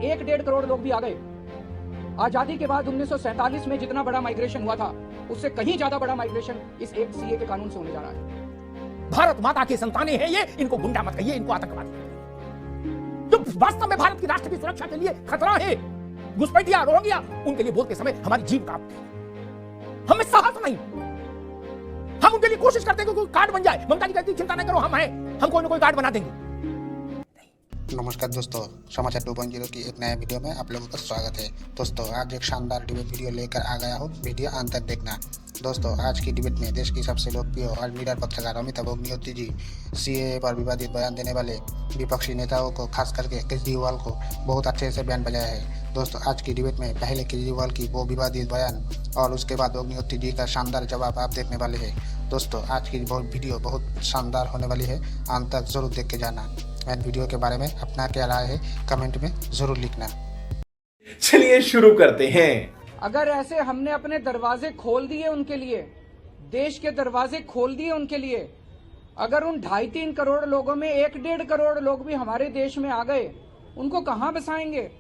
1-1.5 करोड़ लोग भी आ गए। आजादी के बाद 1947 में जितना बड़ा माइग्रेशन हुआ था, उससे कहीं ज्यादा बड़ा माइग्रेशन इस एक सीए के कानून से होने जा रहा है। भारत माता की संतानें हैं ये, इनको गुंडा मत कहिए, इनको आतंकवादी कहिए। जो वास्तव में भारत की राष्ट्र की सुरक्षा के लिए खतरा है, घुसपैठिया, रोहिंग्या, उनके लिए बोलते समय हमारी जीभ कांपती है। हमें साहस नहीं, हम उनके लिए कोशिश करते हैं कि कोई कार्ड बन जाए। ममता जी कहती चिंता नहीं करो, हम हैं, हम कोई ना कोई कार्ड बना देंगे। नमस्कार दोस्तों, समाचार 2.0 की एक नए वीडियो में आप लोगों का स्वागत है। दोस्तों, आज एक शानदार डिबेट वीडियो लेकर आ गया हूँ, वीडियो अंत तक देखना। दोस्तों, आज की डिबेट में देश की सबसे लोकप्रिय और निडर पत्रकार अमिताभ अग्निहोत्री जी सीएए पर विवादित बयान देने वाले विपक्षी नेताओं को, खास करके केजरीवाल को बहुत अच्छे से बयान बजाया है। दोस्तों, आज की डिबेट में पहले केजरीवाल की वो विवादित बयान और उसके बाद अग्निहोत्री जी का शानदार जवाब आप देखने वाले हैं। दोस्तों, आज की वीडियो बहुत शानदार होने वाली है, अंत तक जरूर देख के जाना। एंड वीडियो के बारे में अपना क्या राय है कमेंट में जरूर लिखना। चलिए शुरू करते हैं। अगर ऐसे हमने अपने दरवाजे खोल दिए उनके लिए, देश के दरवाजे खोल दिए उनके लिए, अगर उन 2.5-3 करोड़ लोगों में 1-1.5 करोड़ लोग भी हमारे देश में आ गए, उनको कहाँ बसाएंगे?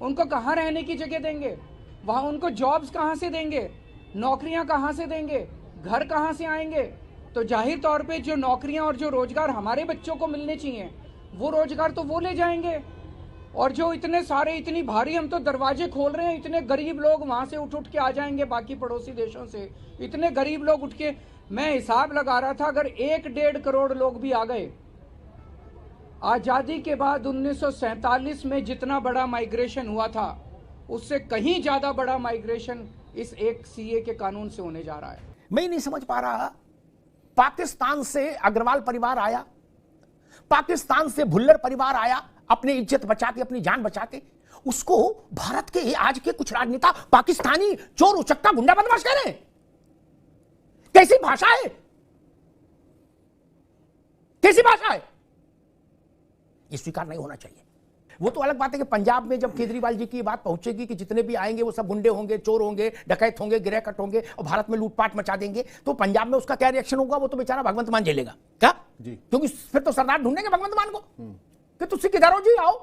उनको कहाँ रहने की जगह देंगे? वहां उनको जॉब्स कहाँ से देंगे? नौकरियां कहाँ से देंगे? घर कहाँ से आएंगे? तो जाहिर तौर पे जो नौकरियां और जो रोजगार हमारे बच्चों को मिलने चाहिए, वो रोजगार तो वो ले जाएंगे। और जो इतने सारे, इतनी भारी हम तो दरवाजे खोल रहे हैं, इतने गरीब लोग वहां से उठ के आ जाएंगे, बाकी पड़ोसी देशों से इतने गरीब लोग उठ के। मैं हिसाब लगा रहा था, अगर 1-1.5 करोड़ लोग भी आ गए, आजादी के बाद 1947 में जितना बड़ा माइग्रेशन हुआ था, उससे कहीं ज्यादा बड़ा माइग्रेशन इस एक सीए के कानून से होने जा रहा है। मैं नहीं समझ पा रहा, पाकिस्तान से अग्रवाल परिवार आया, पाकिस्तान से भुल्लर परिवार आया, अपनी इज्जत बचा के, अपनी जान बचा के, उसको भारत के आज के कुछ राजनेता पाकिस्तानी चोर, उचक्का, गुंडा, बदमाश कह रहे हैं। कैसी भाषा है? कैसी भाषा है? ये स्वीकार नहीं होना चाहिए। वो तो अलग बात है कि पंजाब में जब केजरीवाल जी की बात पहुंचेगी कि जितने भी आएंगे वो सब गुंडे होंगे, चोर होंगे, डकैत होंगे, गिरहकट होंगे और भारत में लूटपाट मचा देंगे, तो पंजाब में उसका क्या रिएक्शन होगा? वो तो बेचारा भगवंत मान झेलेगा क्या जी? क्योंकि फिर तो सरदार ढूंढेंगे भगवंत मान को कि तुझसे किधर हो जी, आओ।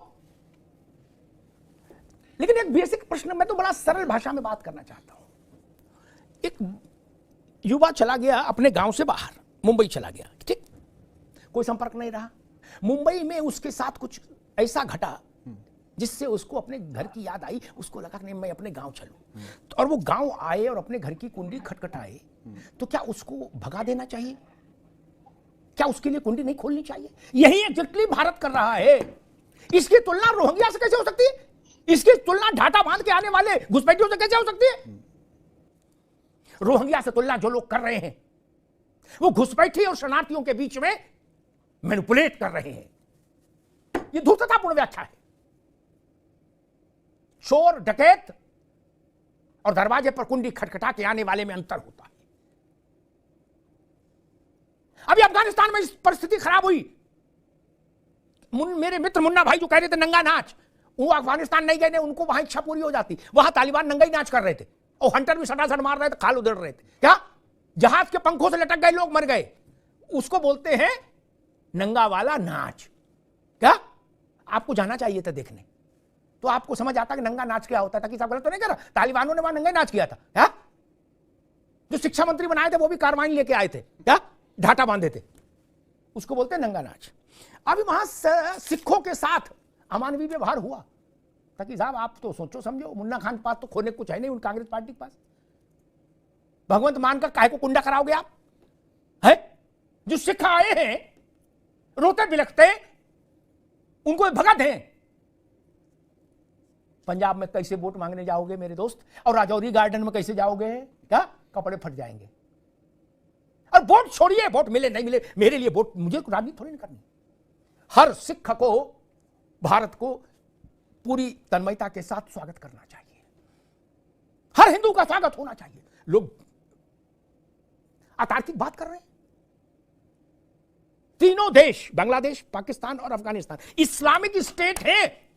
लेकिन एक बेसिक प्रश्न, मैं तो बड़ा सरल भाषा में बात करना चाहता हूं। एक युवा चला गया अपने गांव से बाहर, मुंबई चला गया, ठीक, कोई संपर्क नहीं रहा। मुंबई में उसके साथ कुछ ऐसा घटा जिससे उसको अपने घर की याद आई, उसको लगा नहीं मैं अपने गांव चलूं, और वो गांव आए और अपने घर की कुंडी खटखटाए, तो क्या उसको भगा देना चाहिए? क्या उसके लिए कुंडी नहीं खोलनी चाहिए? यही एग्जैक्टली भारत कर रहा है। इसकी तुलना रोहिंग्या से कैसे हो सकती है? इसकी तुलना ढाटा बांध के आने वाले घुसपैठियों से कैसे हो सकती है? रोहिंग्या से तुलना जो लोग कर रहे हैं, वो घुसपैठी और शरणार्थियों के बीच में मैनिपुलेट कर रहे हैं। ये धूर्ततापूर्ण व्याख्या है। चोर, डकैत और दरवाजे पर कुंडी खटखटा के आने वाले में अंतर होता है। अभी अफगानिस्तान में इस परिस्थिति खराब हुई। मेरे मित्र मुन्ना भाई जो कह रहे थे नंगा नाच, वो अफगानिस्तान नहीं गए, उनको वहां इच्छा पूरी हो जाती। वहां तालिबान नंगा ही नाच कर रहे थे और हंटर भी सटासट मार रहे थे, खाल उधड़ रहे थे। क्या जहाज के पंखों से लटक गए लोग, मर गए, उसको बोलते हैं नंगा वाला नाच। क्या आपको जाना चाहिए था देखने, तो आपको समझ आता कि नंगा नाच क्या होता था। कि सब गलत तो नहीं कर रहा, तालिबानों ने वहां नंगा नाच किया था। क्या जो शिक्षा मंत्री बनाए थे वो भी कार्रवाई लेके आए थे, क्या ढाटा बांधे थे, उसको बोलते हैं नंगा नाच। अभी वहां सिखों के साथ अमानवीय व्यवहार हुआ। ताकि साहब आप तो सोचो समझो, मुन्ना खान के पास तो खोने कुछ है नहीं, उन कांग्रेस पार्टी के पास। भगवंत मान का काहे को कुंडा कराओगे आप? है जो सिख आए हैं रोते बिलखते, उनको भगा दें। पंजाब में कैसे वोट मांगने जाओगे मेरे दोस्त? और राजौरी गार्डन में कैसे जाओगे? क्या कपड़े फट जाएंगे। और वोट छोड़िए, वोट मिले नहीं मिले, मेरे लिए वोट, मुझे राजनीति थोड़ी नहीं करनी। हर सिख को भारत को पूरी तन्मयता के साथ स्वागत करना चाहिए। हर हिंदू का स्वागत होना चाहिए। लोग अतार्किक बात कर रहे हैं। तीनों देश, बांग्लादेश, पाकिस्तान और अफगानिस्तान, इस्लामिक स्टेट है।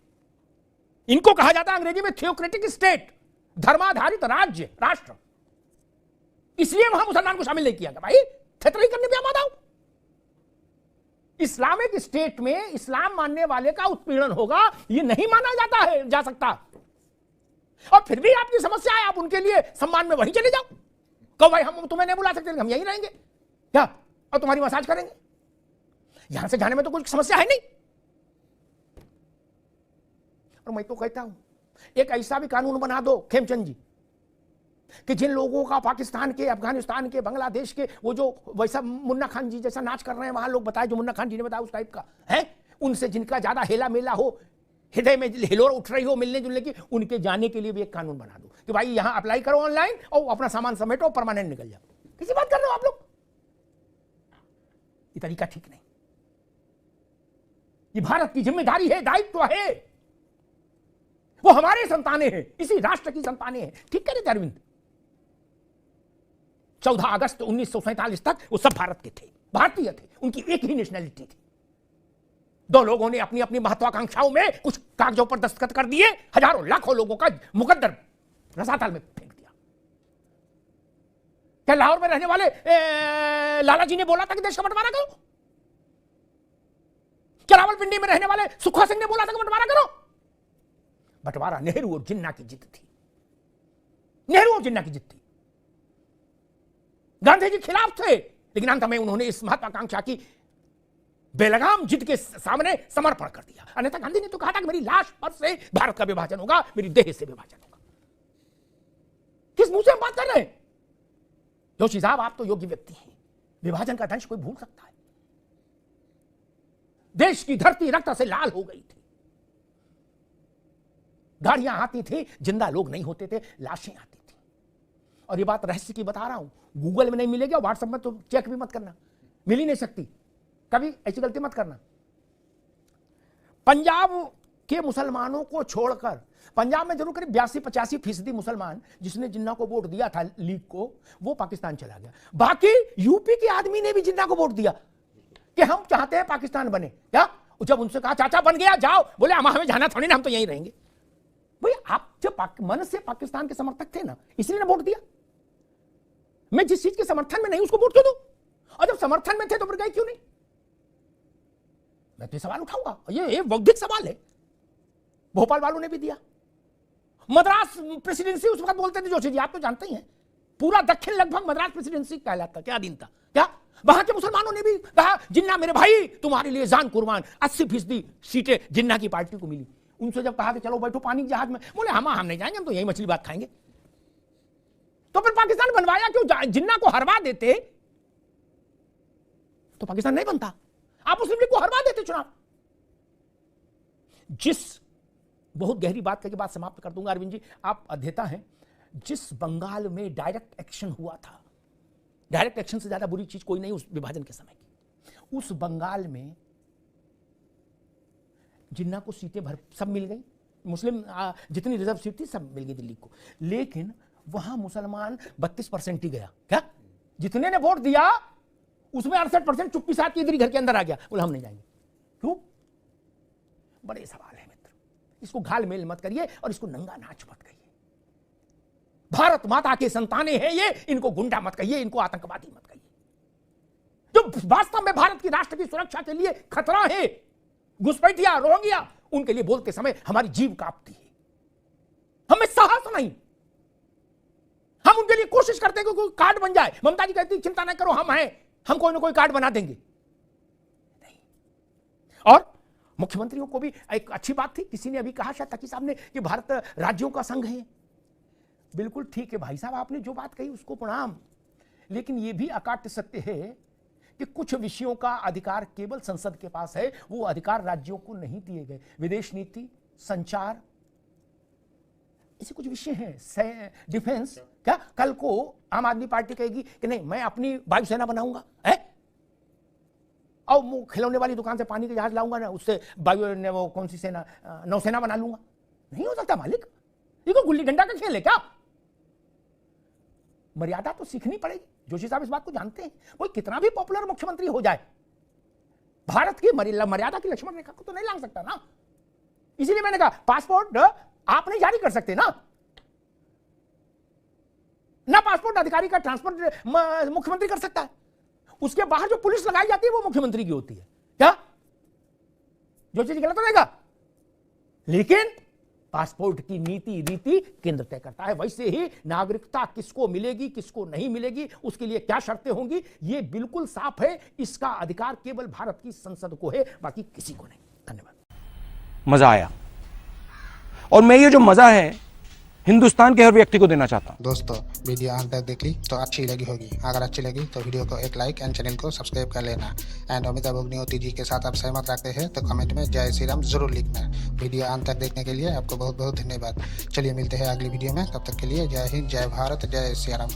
इनको कहा जाता है अंग्रेजी में थियोक्रेटिक स्टेट, धर्माधारित राज्य, राष्ट्र। इसलिए वहां मुसलमान को शामिल नहीं किया गया। भाई थेतरी करने पे मत आओ। इस्लामिक स्टेट में इस्लाम मानने वाले का उत्पीड़न होगा, यह नहीं माना जाता है, जा सकता। और फिर भी आपकी समस्या है, आप उनके लिए सम्मान में वहीं चले जाओ, कहो भाई हम तुम्हें नहीं बुला सकते, हम यहीं रहेंगे क्या, और तुम्हारी मसाज करेंगे। यहां से जाने में तो कुछ समस्या है नहीं। और मैं तो कहता हूं एक ऐसा भी कानून बना दो खेमचंद जी कि जिन लोगों का पाकिस्तान के, अफगानिस्तान के, बांग्लादेश के, वो जो वैसा मुन्ना खान जी जैसा नाच कर रहे हैं वहां लोग बताए, जो मुन्ना खान जी ने बताया उस टाइप का है, उनसे जिनका ज्यादा हेला मेला हो, हृदय में हिलोर उठ रही हो मिलने जुलने की, उनके जाने के लिए भी एक कानून बना दो कि भाई यहां अप्लाई करो ऑनलाइन और अपना सामान समेटो, परमानेंट निकल जाओ। किसी बात कर रहे हो आप लोग? ये तरीका ठीक नहीं। ये भारत की जिम्मेदारी है, दायित्व है, वो हमारे संतानें हैं, इसी राष्ट्र की संतानें हैं। ठीक कह रहे थे अरविंद, 14 अगस्त 1947 तक वो सब भारत के थे, भारतीय थे, उनकी एक ही नेशनैलिटी थी। दो लोगों ने अपनी अपनी महत्वाकांक्षाओं में कुछ कागजों पर दस्तखत कर दिए, हजारों लाखों लोगों का मुकद्दर रसातल में फेंक दिया। क्या लाहौर में रहने वाले लाला जी ने बोला था कि देश का बंटवारा करो? क्या रावलपिंडी में रहने वाले सुखा सिंह ने बोला था कि बंटवारा करो? बंटवारा नेहरू और जिन्ना की जिद थी, नेहरू और जिन्ना की जिद थी। गांधी जी खिलाफ थे, लेकिन अंत में उन्होंने इस महत्वाकांक्षा की बेलगाम जिद के सामने समर्पण कर दिया। अन्यथा गांधी ने तो कहा था कि मेरी लाश पर से भारत का विभाजन होगा, मेरी देह से विभाजन होगा। किस मुंह से हम बात कर रहे हैं? जोशी साहब, आप तो योग्य व्यक्ति हैं, विभाजन का दंश कोई भूल सकता है? देश की धरती रक्त से लाल हो गई थी, गाड़ियां आती थी, जिंदा लोग नहीं होते थे, लाशें आती थी। और ये बात रहस्य की बता रहा हूं, गूगल में नहीं मिलेगा, व्हाट्सएप में तो चेक भी मत करना, मिल ही नहीं सकती, कभी ऐसी गलती मत करना। पंजाब के मुसलमानों को छोड़कर, पंजाब में जरूर करीब 82-85% मुसलमान जिसने जिन्ना को वोट दिया था लीग को, वो पाकिस्तान चला गया। बाकी यूपी के आदमी ने भी जिन्ना को वोट दिया कि हम चाहते हैं पाकिस्तान बने। क्या जब उनसे कहा चाचा बन गया जाओ, बोले हमें जाना थोड़ी ना, हम तो यहीं रहेंगे। भाई आप जब मन से पाकिस्तान के समर्थक थे ना, इसलिए ना वोट दिया। मैं जिस चीज के समर्थन में नहीं उसको वोट क्यों दूं? और जब समर्थन में थे तो फिर गए क्यों नहीं? मैं तो सवाल उठाऊंगा, ये बौद्धिक सवाल है। भोपाल वालों ने भी दिया, मद्रास प्रेसिडेंसी उस वक्त बोलते थे जोशी जी, आप तो जानते ही हैं, पूरा दक्षिण लगभग मद्रास प्रेसिडेंसी कहलाता, क्या दिन था क्या। वहां के मुसलमानों ने भी कहा जिन्ना मेरे भाई तुम्हारे लिए जान कुर्बान। 80% सीटें जिन्ना की पार्टी को मिली। उनसे जब कहा कि चलो बैठो पानी जहाज में, बोले हम नहीं जाएंगे, हम तो यही मछली भात खाएंगे। तो फिर पाकिस्तान बनवाया क्यों? जिन्ना को हरवा देते तो पाकिस्तान नहीं बनता। आप मुस्लिम लीग को हरवा देते चुनाव। बहुत गहरी बात करके बात समाप्त कर दूंगा अरविंद जी, आप अध्येता हैं। जिस बंगाल में डायरेक्ट एक्शन हुआ था, डायरेक्ट एक्शन से ज्यादा बुरी चीज कोई नहीं उस विभाजन के समय की। उस बंगाल में जिन्ना को सीटें सब मिल गई, मुस्लिम जितनी रिजर्व सीट थी सब मिल गई दिल्ली को, लेकिन वहां मुसलमान 32% ही गया। क्या जितने ने वोट दिया उसमें 68% चुप्पी साथ इधर ही घर के अंदर आ गया, बोला हम नहीं जाएंगे। क्यों? बड़े सवाल है मित्र, इसको घाल मेल मत करिए और इसको नंगा नाच मत कहिए। भारत माता के संतानें हैं ये, इनको गुंडा मत कहिए, इनको आतंकवादी मत कहिए। जो वास्तव में भारत की राष्ट्र की सुरक्षा के लिए खतरा है, घुसपैठिया रोहिंग्या, उनके लिए बोलते समय हमारी जीव कांपती है। हमें साहस नहीं, हम उनके लिए कोशिश करते हैं कि कोई कार्ड बन जाए। ममता जी कहती चिंता न करो, हम हैं, हम कोई ना कोई कार्ड बना देंगे। नहीं। और मुख्यमंत्रियों को भी एक अच्छी बात थी, किसी ने अभी कहा शायद तकी साहब ने कि भारत राज्यों का संघ है। बिल्कुल ठीक है भाई साहब, आपने जो बात कही उसको प्रणाम, लेकिन यह भी अकाट्य सत्य है कि कुछ विषयों का अधिकार केवल संसद के पास है, वो अधिकार राज्यों को नहीं दिए गए। विदेश नीति, संचार, ऐसे कुछ विषय हैं, डिफेंस। क्या कल को आम आदमी पार्टी कहेगी कि नहीं मैं अपनी वायुसेना बनाऊंगा है, और खिलौने वाली दुकान से पानी के जहाज लाऊंगा ना, उससे वायु वो कौन सी सेना, नौसेना बना लूंगा? नहीं हो सकता मालिक, ये कोई गुल्ली डंडा का खेल है क्या? मर्यादा तो सीखनी पड़ेगी। जोशी साहब इस बात को जानते हैं, कोई कितना भी पॉपुलर मुख्यमंत्री हो जाए, भारत की मर्यादा की लक्ष्मण रेखा को तो नहीं लांघ सकता ना। इसीलिए मैंने कहा पासपोर्ट आप नहीं जारी कर सकते ना पासपोर्ट अधिकारी का ट्रांसफर मुख्यमंत्री कर सकता है। उसके बाहर जो पुलिस लगाई जाती है वो मुख्यमंत्री की होती है। क्या जो चीज गलत रहेगा, लेकिन पासपोर्ट की नीति रीति केंद्र तय करता है। वैसे ही नागरिकता किसको मिलेगी किसको नहीं मिलेगी, उसके लिए क्या शर्तें होंगी, ये बिल्कुल साफ है। इसका अधिकार केवल भारत की संसद को है, बाकी किसी को नहीं। धन्यवाद। मजा आया, और मैं ये जो मजा है हिंदुस्तान के हर व्यक्ति को देना चाहता हूं। दोस्तों वीडियो अंत तक देख ली तो अच्छी लगी होगी। अगर अच्छी लगी तो वीडियो को एक लाइक एंड चैनल को सब्सक्राइब कर लेना। एंड अमिताभ अग्निहोत्री जी के साथ आप सहमत रखते हैं तो कमेंट में जय श्री राम जरूर लिखना। वीडियो अंत तक देखने के लिए आपको बहुत बहुत धन्यवाद। चलिए मिलते हैं अगली वीडियो में, तब तक के लिए जय हिंद, जय भारत, जय श्री राम।